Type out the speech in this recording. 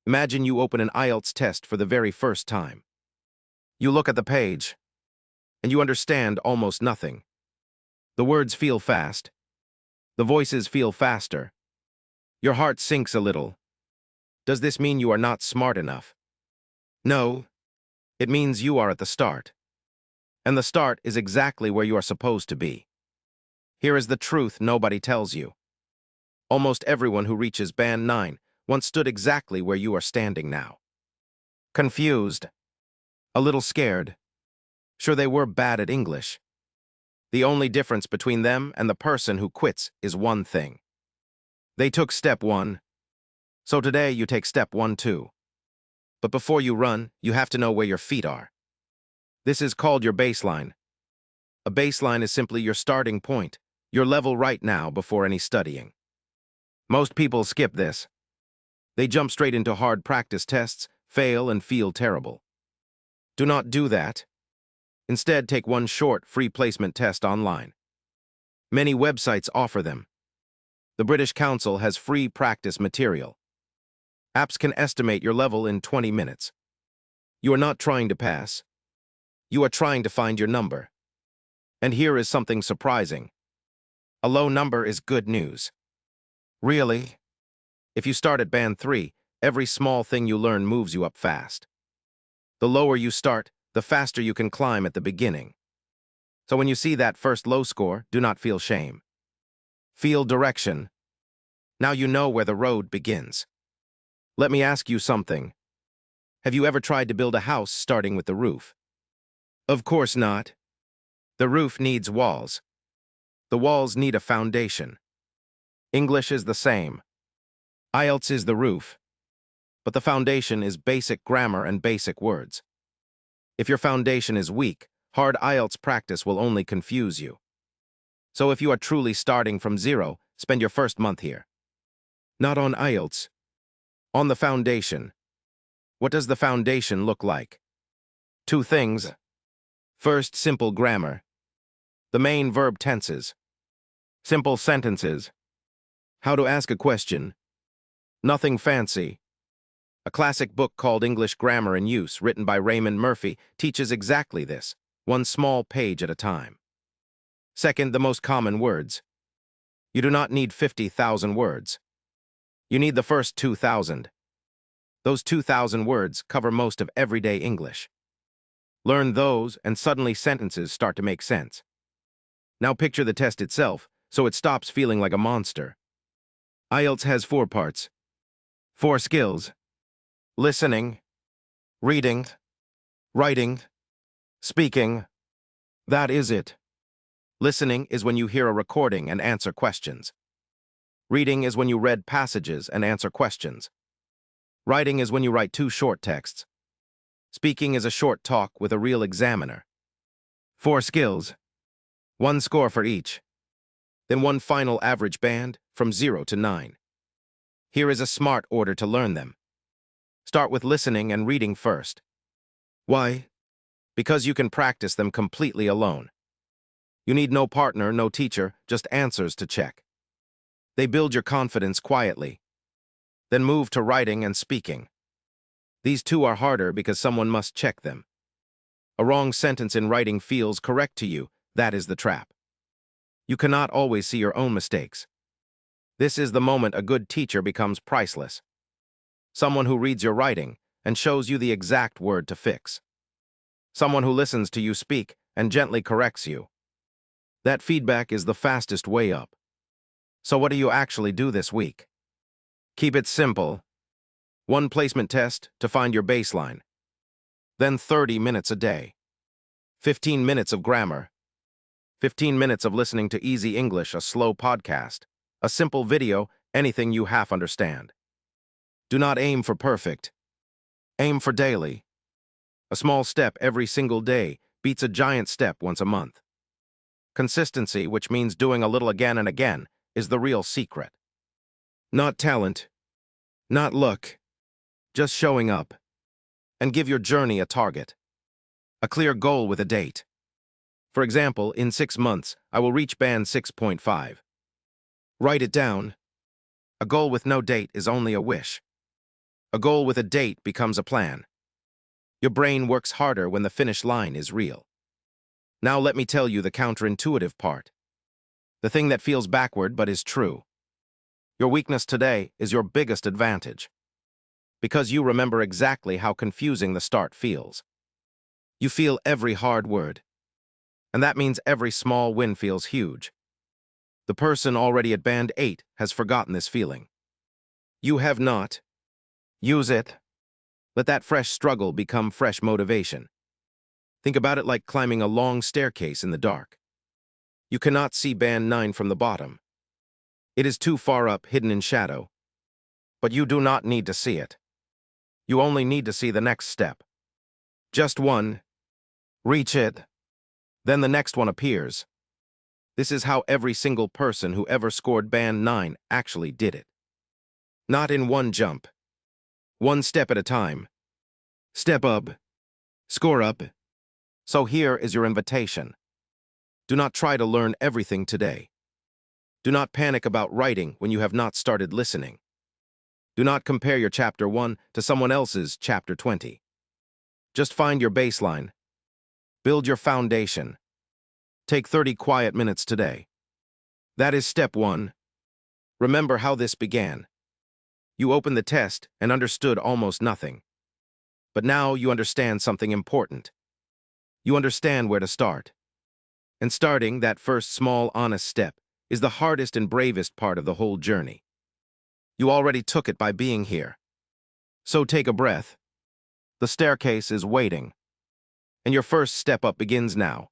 Imagine you open an IELTS test for the very first time. You look at the page, and you understand almost nothing. The words feel fast. The voices feel faster. Your heart sinks a little. Does this mean you are not smart enough? No, it means you are at the start. And the start is exactly where you are supposed to be. Here is the truth nobody tells you. Almost everyone who reaches Band 9 once stood exactly where you are standing now. Confused. A little scared. Sure, they were bad at English. The only difference between them and the person who quits is one thing. They took step 1. So today you take step 1 too. But before you run, you have to know where your feet are. This is called your baseline. A baseline is simply your starting point, your level right now before any studying. Most people skip this. They jump straight into hard practice tests, fail, and feel terrible. Do not do that. Instead, take one short, free placement test online. Many websites offer them. The British Council has free practice material. Apps can estimate your level in 20 minutes. You are not trying to pass. You are trying to find your number. And here is something surprising. A low number is good news. Really? If you start at Band 3, every small thing you learn moves you up fast. The lower you start, the faster you can climb at the beginning. So when you see that first low score, do not feel shame. Feel direction. Now you know where the road begins. Let me ask you something. Have you ever tried to build a house starting with the roof? Of course not. The roof needs walls. The walls need a foundation. English is the same. IELTS is the roof. But the foundation is basic grammar and basic words. If your foundation is weak, hard IELTS practice will only confuse you. So if you are truly starting from zero, spend your first month here. Not on IELTS. On the foundation. What does the foundation look like? 2 things. First, simple grammar. The main verb tenses. Simple sentences. How to ask a question. Nothing fancy. A classic book called English Grammar in Use, written by Raymond Murphy, teaches exactly this, one small page at a time. Second, the most common words. You do not need 50,000 words. You need the first 2,000. Those 2,000 words cover most of everyday English. Learn those, and suddenly sentences start to make sense. Now picture the test itself, so it stops feeling like a monster. IELTS has 4 parts. 4 skills. Listening, reading, writing, speaking. That is it. Listening is when you hear a recording and answer questions. Reading is when you read passages and answer questions. Writing is when you write 2 short texts. Speaking is a short talk with a real examiner. 4 skills. 1 score for each. Then 1 final average band from 0 to 9. Here is a smart order to learn them. Start with listening and reading first. Why? Because you can practice them completely alone. You need no partner, no teacher, just answers to check. They build your confidence quietly. Then move to writing and speaking. These 2 are harder because someone must check them. A wrong sentence in writing feels correct to you. That is the trap. You cannot always see your own mistakes. This is the moment a good teacher becomes priceless. Someone who reads your writing and shows you the exact word to fix. Someone who listens to you speak and gently corrects you. That feedback is the fastest way up. So what do you actually do this week? Keep it simple. 1 placement test to find your baseline. Then 30 minutes a day. 15 minutes of grammar. 15 minutes of listening to Easy English, a slow podcast. A simple video, anything you half understand. Do not aim for perfect. Aim for daily. A small step every single day beats a giant step once a month. Consistency, which means doing a little again and again, is the real secret. Not talent, not luck, just showing up. And give your journey a target. A clear goal with a date. For example, in 6 months, I will reach band 6.5. Write it down. A goal with no date is only a wish. A goal with a date becomes a plan. Your brain works harder when the finish line is real. Now let me tell you the counterintuitive part. The thing that feels backward but is true. Your weakness today is your biggest advantage. Because you remember exactly how confusing the start feels. You feel every hard word. And that means every small win feels huge. The person already at band 8 has forgotten this feeling. You have not. Use it. Let that fresh struggle become fresh motivation. Think about it like climbing a long staircase in the dark. You cannot see band 9 from the bottom. It is too far up, hidden in shadow. But you do not need to see it. You only need to see the next step. Just one. Reach it. Then the next one appears. This is how every single person who ever scored band 9 actually did it. Not in one jump. One step at a time. Step up. Score up. So here is your invitation. Do not try to learn everything today. Do not panic about writing when you have not started listening. Do not compare your chapter 1 to someone else's chapter 20. Just find your baseline. Build your foundation. Take 30 quiet minutes today. That is step 1. Remember how this began. You opened the test and understood almost nothing. But now you understand something important. You understand where to start. And starting that first small, honest step is the hardest and bravest part of the whole journey. You already took it by being here. So take a breath. The staircase is waiting. And your first step up begins now.